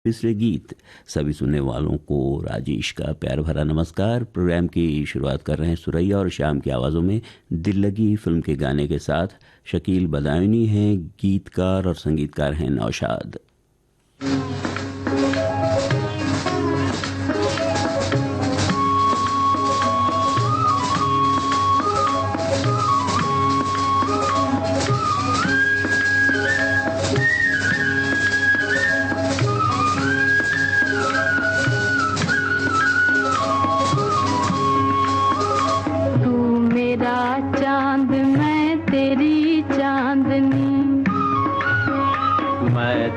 पिछले गीत सभी सुनने वालों को राजेश का प्यार भरा नमस्कार। प्रोग्राम की शुरुआत कर रहे हैं सुरैया और श्याम की आवाज़ों में दिल लगी फिल्म के गाने के साथ। शकील बदायूनी हैं गीतकार और संगीतकार हैं नौशाद।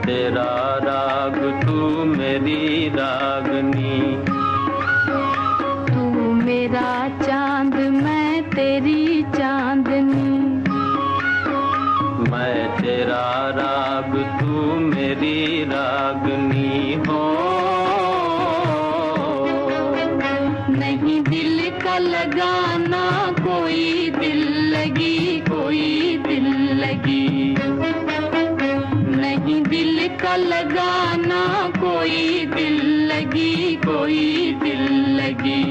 तेरा राग तू मेरी रागनी, तू मेरा चांद मैं तेरी चांदनी, मैं तेरा राग तू मेरी रागनी हो। नहीं दिल का लगाना कोई दिल लगी, कोई दिल लगी, नहीं दिल का लगाना कोई दिल लगी, कोई दिल लगी।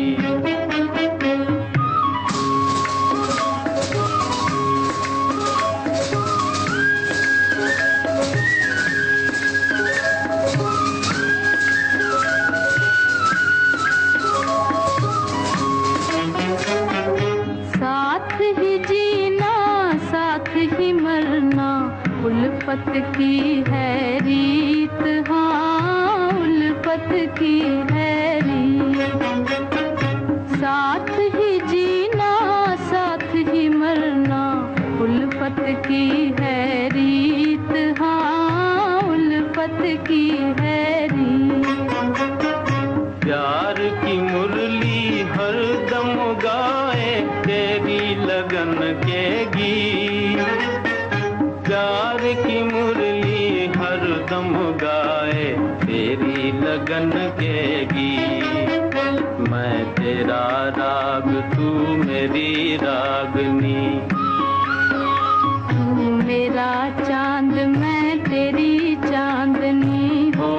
साथ ही जीना साथ ही मरना उल्फत की है रीत, हाँ उल्फत की है रीत। साथ ही जीना साथ ही मरना उल्फत की है रीत, हाँ उल्फत की है रीत। प्यार की मुरली हर दम गाए तेरी लगन के गीत, प्यार की मुरली हर दम गाए तेरी लगन के गीत। मैं तेरा राग तू मेरी रागनी, तू मेरा चांद मैं तेरी चांदनी हो।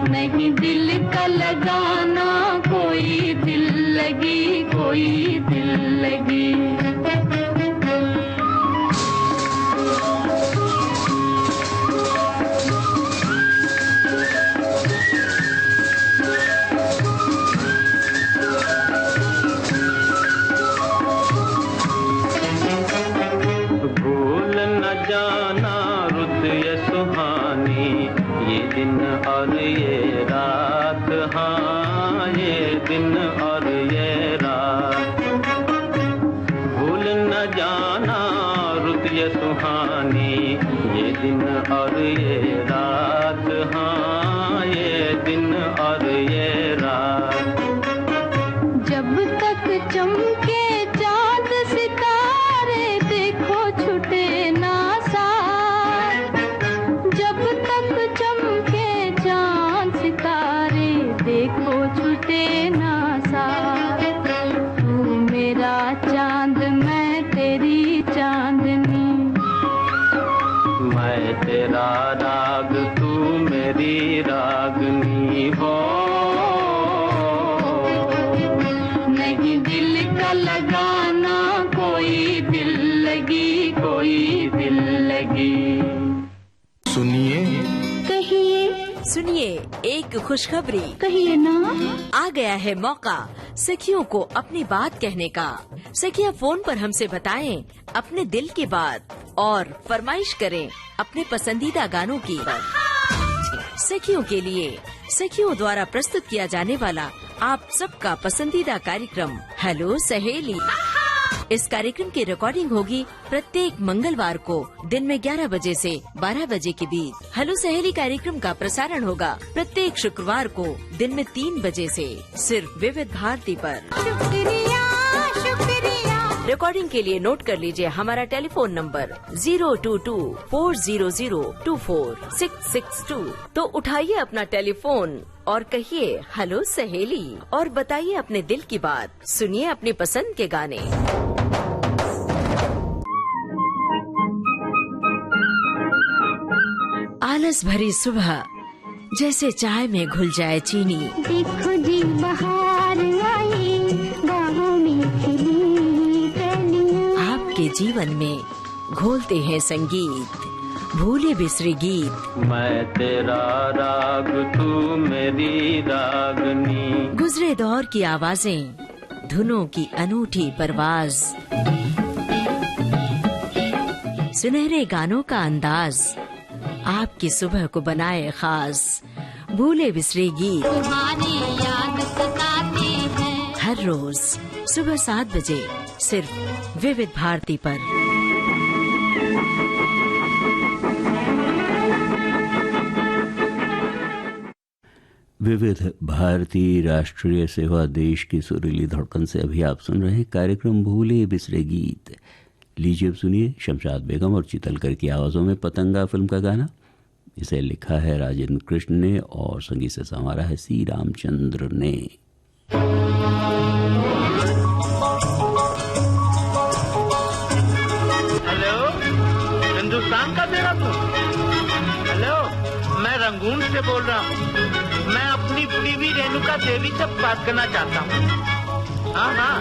नहीं दिल का लगाना कोई दिल लगी, कोई दिल लगी। भूल न जाना रुत ये सुहानी, ये दिन और ये रात, हाँ ये दिन और ये रात। भूल न जाना रुत ये सुहानी, ये दिन और ये रात, हाँ ये दिन और ये रात। जब तक चमके चांद सितारे देखो छूटे ना साथ, जब तक चमके चांद सितारे देखो छूटे ना साथ। तू मेरा चांद मैं तेरी चांदनी, मैं तेरा राग तू मेरी रागनी हो। नहीं दिल का लगाना कोई दिल लगी, कोई दिल लगी। सुनिए कहिए सुनिए एक खुशखबरी, कहिए ना। आ गया है मौका सखियों को अपनी बात कहने का। सखियां फोन पर हमसे बताएं अपने दिल की बात और फरमाइश करें अपने पसंदीदा गानों की। सखियों के लिए सखियों द्वारा प्रस्तुत किया जाने वाला आप सबका पसंदीदा कार्यक्रम हेलो सहेली। इस कार्यक्रम की रिकॉर्डिंग होगी प्रत्येक मंगलवार को दिन में 11 बजे से 12 बजे के बीच। हेलो सहेली कार्यक्रम का प्रसारण होगा प्रत्येक शुक्रवार को दिन में 3 बजे से सिर्फ विविध भारती पर। शुक्रिया शुक्रिया। रिकॉर्डिंग के लिए नोट कर लीजिए हमारा टेलीफोन नंबर 022-400-24662। तो उठाइए अपना टेलीफोन और कहिए हेलो सहेली और बताइए अपने दिल की बात। सुनिए अपनी पसंद के गाने। आलस भरी सुबह जैसे चाय में घुल जाए चीनी। देखो जी बहार आई, बाहों में खिली कलियां। आपके जीवन में घोलते हैं संगीत, भूले बिसरे गीत। मैं तेरा राग तू मेरी रागनी। गुजरे दौर की आवाजें, धुनों की अनूठी परवाज, सुनहरे गानों का अंदाज, आपकी सुबह को बनाए खास। भूले बिसरे गीत तुम्हारी याद सताती है। हर रोज सुबह 7 बजे सिर्फ विविध भारती पर। विविध भारती राष्ट्रीय सेवा, देश की सुरीली धड़कन से अभी आप सुन रहे हैं कार्यक्रम भूले बिसरे गीत। लीजिए अब सुनिए शमशाद बेगम और चितलकर की आवाज़ों में पतंगा फिल्म का गाना। इसे लिखा है राजेंद्र कृष्ण ने और संगीत से संवारा है सी रामचंद्र ने। हेलो, हिंदुस्तान का तेरा तू? हेलो, मैं रंगून से बोल रहा हूँ। मैं अपनी बीवी रेणुका देवी से बात करना चाहता हूँ। हाँ हाँ।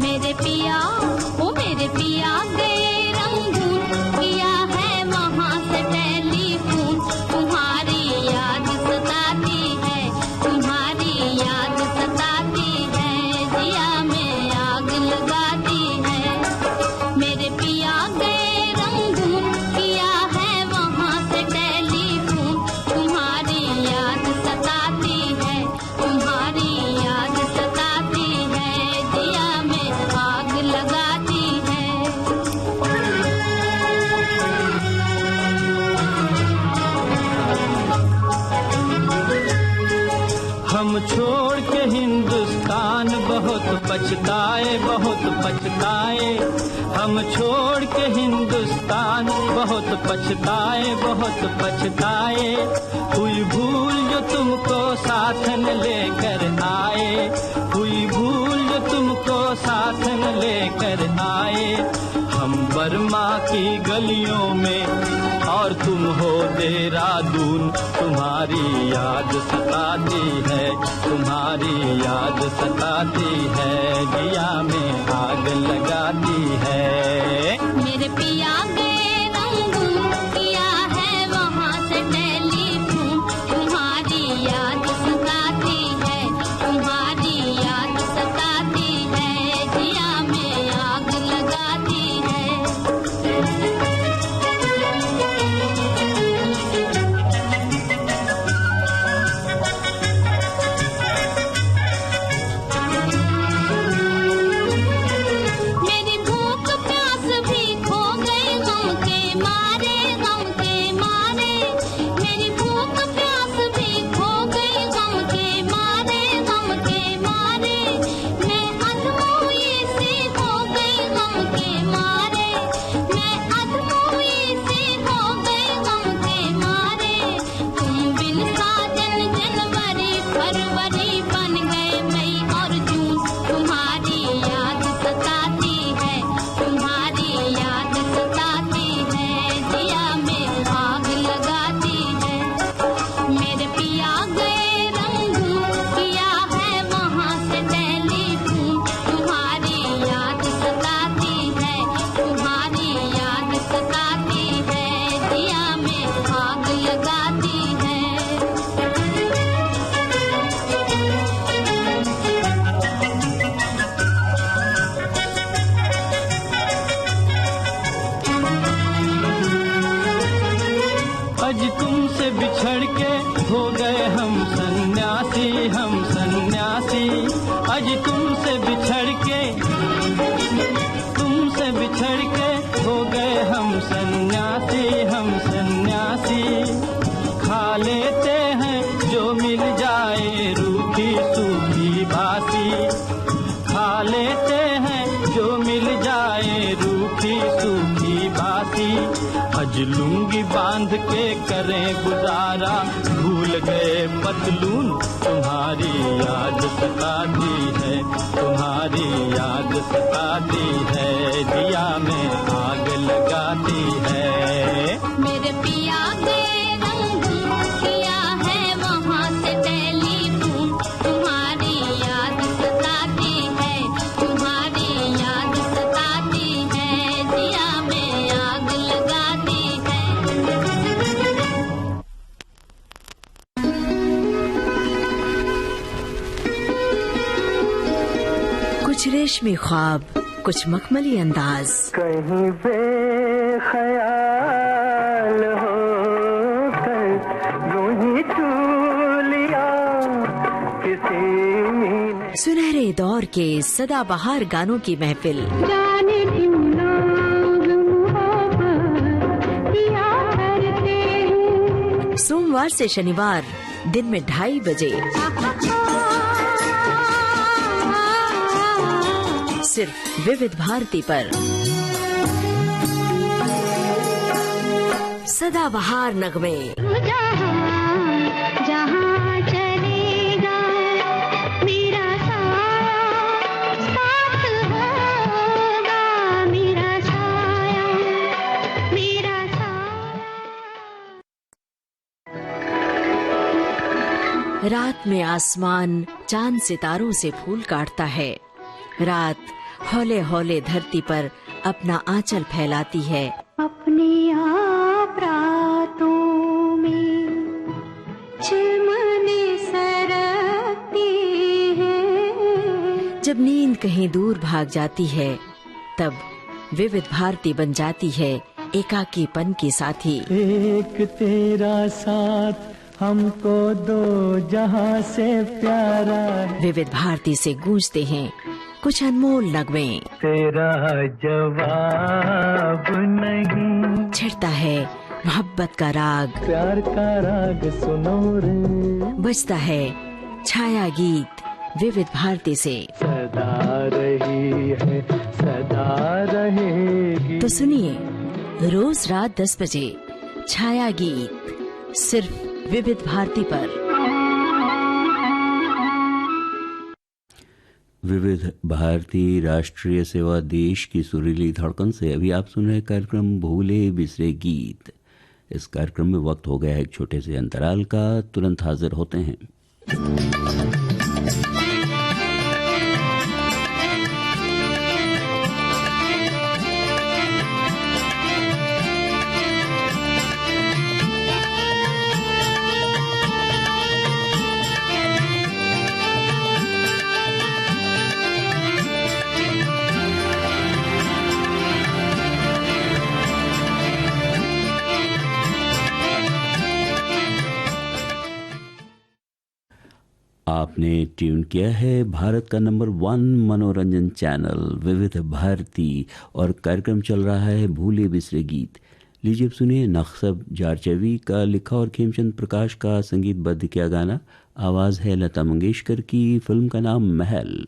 मेरे पिया, ओ मेरे पिया गए रंगून, किया है वहाँ से टेलीफोन। तुम्हारी याद सताती है, तुम्हारी याद सताती है, जिया में आग लगाती है। मेरे पिया गए रंगून, किया है वहाँ से टेलीफोन। तुम्हारी याद सताती है, तुम्हारी याद सताती है, जिया में आग लगाती है। हम छोड़ के हिंदुस्तान बहुत पछताए, बहुत पछताए। हम छोड़ के हिंदुस्तान बहुत पछताए, बहुत पछताए। हुई भूल जो तुमको साथ न लेकर आए, हुई भूल जो तुमको साथ न लेकर आए। हम बर्मा की गलियों में और तुम हो देहरादून। तुम्हारी याद सताती है, तुम्हारी याद सताती है, जिया में आग लगाती है। मेरे पिया गए रंगून, किया है वहाँ से टेलीफोन। तुम्हारी याद सताती है, तुम्हारी याद सताती है, जिया में आग लगाती है। मेरी भूख प्यास भी खो गई गम के मारे, गम के मारे। मेरी भूख प्यास भी खो गई गम के मारे, गम के मारे। मैं अधमोई सी हो गई गम के मारे, मैं अधमोई सी हो गई गम के मारे। तुम बिन साजन जनवरी फरवरी बन गए मई और जून। तुम्हारी याद सताती है, तुम्हारी याद सताती है, जिया में आग लगाती है। मेरे पिया गए रंगून, किया है वहाँ से टेलीफोन। तुम्हारी याद सताती है, तुम्हारी याद सताती है, जिया में आग लगाती है। आज तुमसे बिछड़ के हो गए हम सन्यासी, हम सन्यासी। आज तुमसे बिछड़ के हो गए हम सन्यासी, हम सन्यासी। खा लेते हैं जो मिल जाए रूखी सूखी बासी, खा लेते हैं जो मिल जाए रूखी सूखी बासी। हज लुंगी बांध के करें गुजारा, भूल गए पतलून, तुम्हारी याद सताती है, तुम्हारी याद सताती है, दिया में आग लगाती है। मेरे पिया के रंग किया है वहाँ से टेलीफोन, तुम्हारी याद सताती है, तुम्हारी याद सताती है, दिया में आग लगाती है। कुछ रेशमी ख्वाब, कुछ मखमली अंदाज, कहीं बेख्याल हो कर यूं ही छू लिया किसी ने। सुनहरे दौर के सदाबहार गानों की महफिल, जाने किन लोग मोहब्बत किया करते हैं। सोमवार से शनिवार दिन में 2:30 बजे सिर्फ विविध भारती पर। सदाबहार नगमे, जहाँ चलेगा मेरा साया साथ होगा, मेरा साया मेरा साया। रात में आसमान चांद सितारों से फूल काटता है, रात हौले हौले धरती पर अपना आंचल फैलाती है। अपने आप रातों में चिलमने सरकती है। जब नींद कहीं दूर भाग जाती है, तब विविध भारती बन जाती है एकाकीपन की साथी। एक तेरा साथ हमको दो जहां से प्यारा है, विविध भारती से गूंजते हैं कुछ अनमोल नगमे। तेरा जवाब नहीं, छिड़ता है मोहब्बत का राग, प्यार का राग सुनो रे, बजता है छाया गीत विविध भारती से। सदा रही है सदा रहेगी। तो सुनिए रोज रात 10 बजे छाया गीत सिर्फ विविध भारती पर। विविध भारती राष्ट्रीय सेवा, देश की सुरीली धड़कन से अभी आप सुन रहे कार्यक्रम भूले बिसरे गीत। इस कार्यक्रम में वक्त हो गया है एक छोटे से अंतराल का, तुरंत हाजिर होते हैं। आपने ट्यून किया है भारत का नंबर 1 मनोरंजन चैनल विविध भारती और कार्यक्रम चल रहा है भूले बिसरे गीत। लीजिए अब सुनिए नक्शब जारचवी का लिखा और खेमचंद प्रकाश का संगीतबद्ध किया गाना। आवाज है लता मंगेशकर की, फिल्म का नाम महल।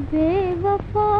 बेवफा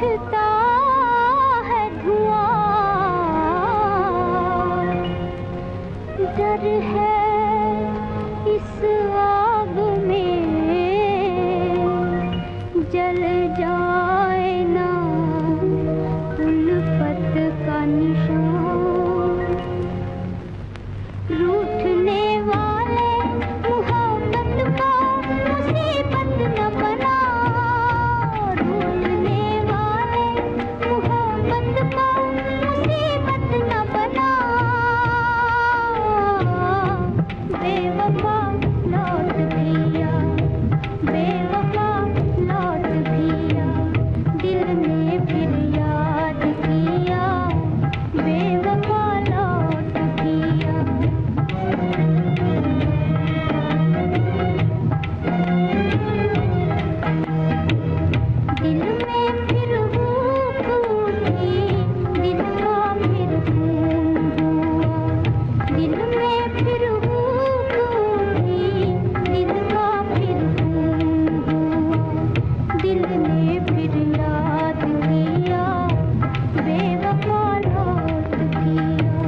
उठता है धुआं, डर है इस आग में जल जाए ना उल्फत का निशान। रूठने वाले मोहब्बत को मुसीबत न बना, रूठने वाले मोहब्बत को मुसीबत न बना। बेवफा लौट दिया, बेवफा लौट दिया, दिल ने फिर याद किया, बेवफा लौट दिया। दिल में फिर भूख उठी, दिल का फिर खून हुआ, दिल में फिर भूख उठी, दिल का फिर खून हुआ, दिल ने फिर याद किया, बेवफा लौट दिया,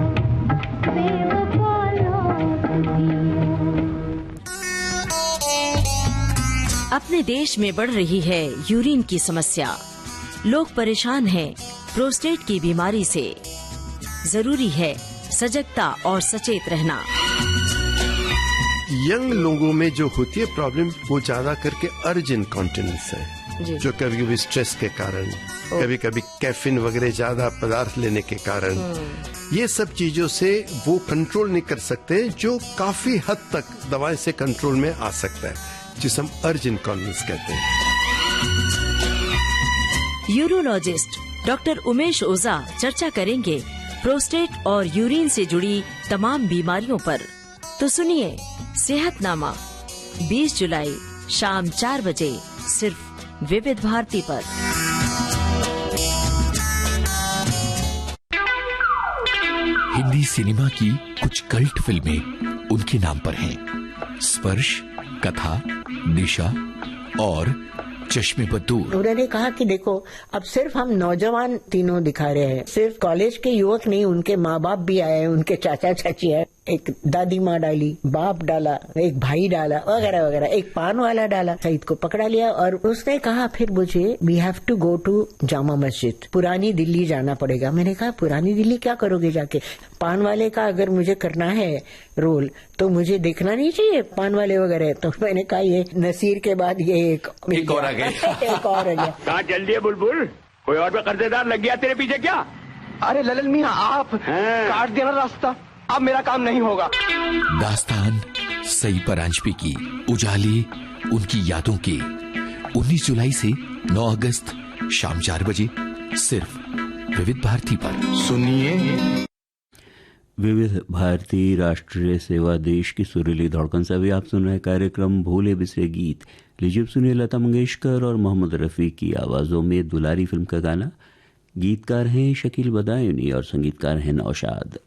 बेवफा लौट दिया। अपने देश में बढ़ रही है यूरिन की समस्या। लोग परेशान हैं प्रोस्टेट की बीमारी से। जरूरी है सजगता और सचेत रहना। यंग लोगों में जो होती है प्रॉब्लम वो ज्यादा करके अर्ज इनकॉन्टिनेंस है, जो कभी कभी स्ट्रेस के कारण, कभी कभी कैफीन वगैरह ज्यादा पदार्थ लेने के कारण, ये सब चीजों से वो कंट्रोल नहीं कर सकते, जो काफी हद तक दवाएं से कंट्रोल में आ सकता है, जिसे हम अर्ज इनकॉन्टिनेंस कहते हैं। यूरोलॉजिस्ट डॉक्टर उमेश ओझा चर्चा करेंगे प्रोस्टेट और यूरिन से जुड़ी तमाम बीमारियों पर। तो सुनिए सेहतनामा 20 जुलाई शाम 4 बजे सिर्फ विविध भारती पर। हिंदी सिनेमा की कुछ कल्ट फिल्में उनके नाम पर हैं। स्पर्श, कथा, दिशा और चश्मे बदूर। उन्होंने कहा कि देखो अब सिर्फ हम नौजवान तीनों दिखा रहे हैं, सिर्फ कॉलेज के युवक नहीं, उनके माँ बाप भी आए, उनके चाचा चाची आए, एक दादी माँ डाली, बाप डाला, एक भाई डाला, वगैरह वगैरह, एक पान वाला डाला। सईद को पकड़ा लिया और उसने कहा फिर मुझे we have to go to Jama Masjid, पुरानी दिल्ली जाना पड़ेगा। मैंने कहा पुरानी दिल्ली क्या करोगे जाके? पान वाले का अगर मुझे करना है रोल तो मुझे देखना नहीं चाहिए पान वाले वगैरह। तो मैंने कहा ये नसीर के बाद ये एक और आ गया। एक और आ गया। कहाँ चल दिए बुलबुल? कोई और भी कर्जेदार लग गया तेरे पीछे क्या? अरे ललन मियां आप काट देना रास्ता, अब मेरा काम नहीं होगा। दास्तान सई परांजपे की उजाले उनकी यादों के 19 जुलाई से 9 अगस्त शाम 4 बजे सिर्फ विविध भारती पर। सुनिए विविध भारती राष्ट्रीय सेवा, देश की सुरीली धड़कन से अभी आप सुन रहे कार्यक्रम भूले बिसरे गीत। लीजिए सुनिए लता मंगेशकर और मोहम्मद रफ़ी की आवाज़ों में दुलारी फिल्म का गाना। गीतकार हैं शकील बदायूनी और संगीतकार हैं नौशाद।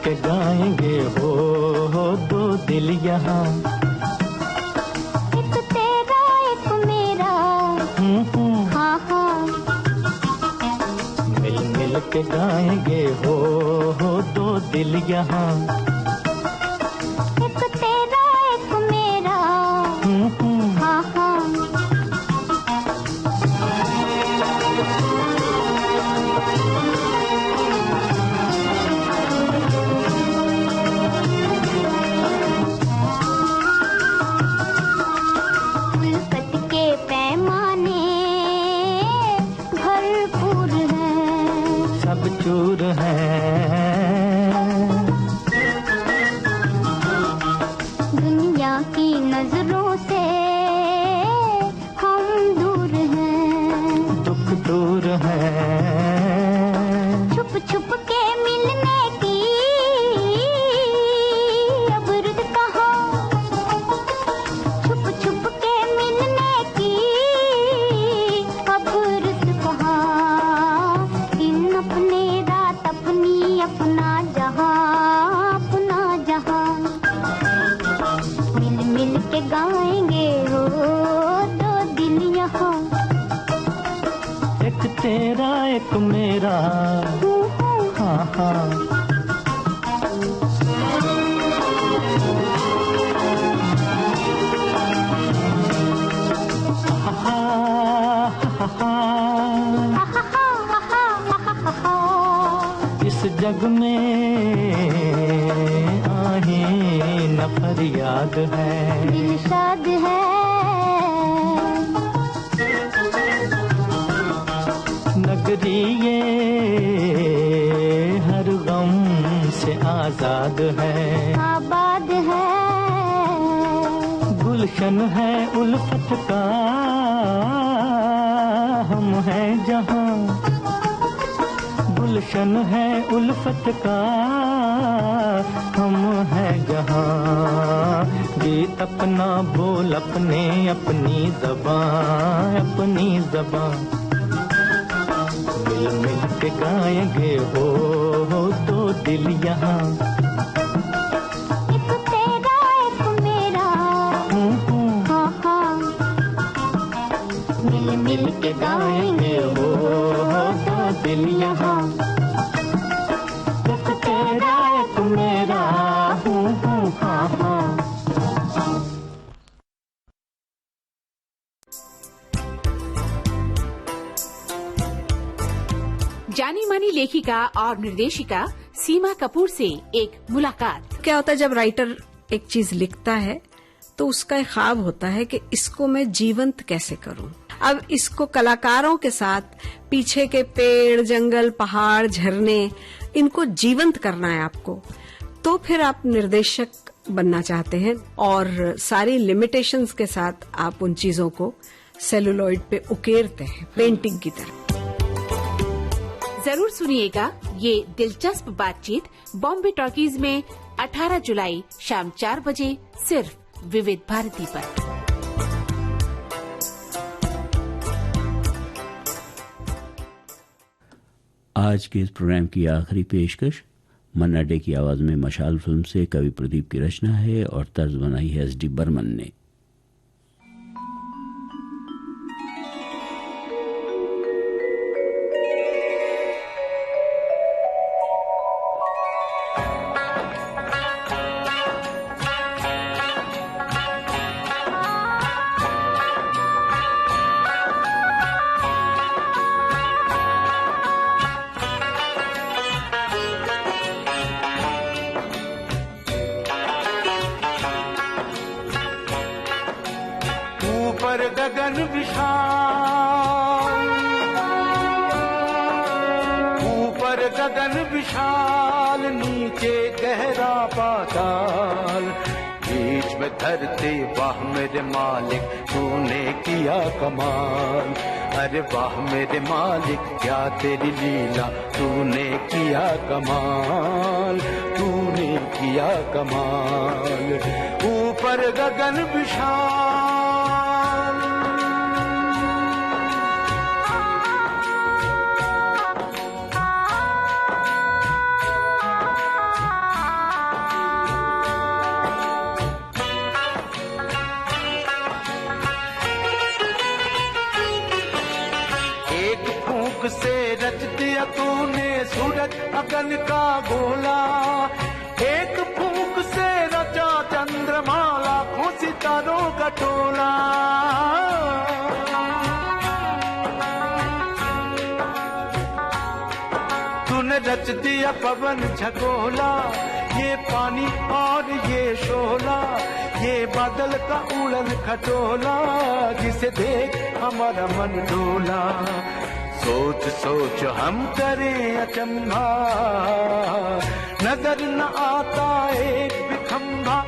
के गाएंगे हो दो दिल यहाँ, एक तेरा एक मेरा, हाँ हाँ, मिल मिल के गाएंगे हो दो दिल यहाँ, एक तेरा एक मेरा, हाँ हाँ। उल्फत के पैमाने भरपूर हैं, सब चूर है। दुनिया की नजरों से हम दूर हैं, दुख दूर है। छुप छुप के मिलने की अब रुत कहाँ, छुप छुप के मिलने की अब रुत कहाँ। दिन अपने रात अपनी अपना जहाँ, अपना जहाँ। मिल मिल के गाएंगे हो दो दिल यहाँ, एक तेरा एक मेरा, हाँ हाँ। इस जग में आहे न फरियाद है, दिल शाद है। नगरी ये हर गम से आजाद है, आबाद है। गुलशन है उल्फत का हम हैं जहाँ, गुलशन है उल्फत का हम हैं जहाँ। गीत अपना बोल अपने अपनी ज़बान, अपनी ज़बान। मिल मिल के गाएंगे हो दो दिल यहाँ, एक तेरा एक मेरा, हाँ हाँ। मिल मिल के गाएंगे हो दो दिल यहाँ, एक तेरा एक मेरा, हाँ हाँ। जानी मानी लेखिका और निर्देशिका सीमा कपूर से एक मुलाकात। क्या होता है जब राइटर एक चीज लिखता है तो उसका एक ख्वाब होता है कि इसको मैं जीवंत कैसे करूं। अब इसको कलाकारों के साथ पीछे के पेड़, जंगल, पहाड़, झरने, इनको जीवंत करना है आपको, तो फिर आप निर्देशक बनना चाहते हैं और सारी लिमिटेशंस के साथ आप उन चीजों को सेलुलॉइड पे उकेरते हैं पेंटिंग की तरह। जरूर सुनिएगा ये दिलचस्प बातचीत बॉम्बे टॉकीज में 18 जुलाई शाम 4 बजे सिर्फ विविध भारती पर। आज के इस प्रोग्राम की आखिरी पेशकश मन्ना डे की आवाज में मशाल फिल्म से कवि प्रदीप की रचना है और तर्ज बनाई है एस डी बर्मन ने। ऊपर गगन विशाल, ऊपर गगन विशाल, नीचे गहरा पाताल, बीच में धरती वाह मेरे मालिक तूने किया कमाल। अरे वाह मेरे मालिक क्या तेरी लीला तूने किया कमाल, तूने किया कमाल। ऊपर गगन विशाल, से रच दिया तूने सूरज अगन का गोला, एक फूंक से रचा चंद्रमा लाखों सितारों का टोला। ने रच दिया पवन झकोला, ये पानी और ये शोला, ये बादल का उड़न खटोला, जिसे देख हमारा मन डोला। सोच सोच हम करें अचंभा, नजर न आता एक भी खंभा,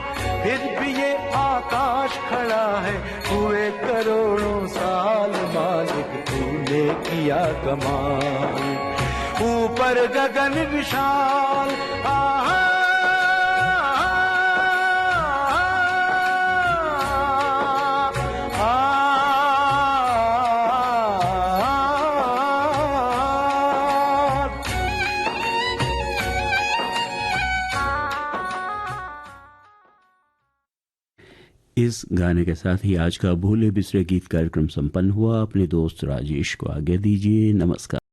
फिर भी ये आकाश खड़ा है, हुए करोड़ों साल मालिक तूने किया कमाल। ऊपर गगन विशाल, आहा इस गाने के साथ ही आज का भूले बिसरे गीत कार्यक्रम संपन्न हुआ। अपने दोस्त राजेश को आज्ञा दीजिए। नमस्कार।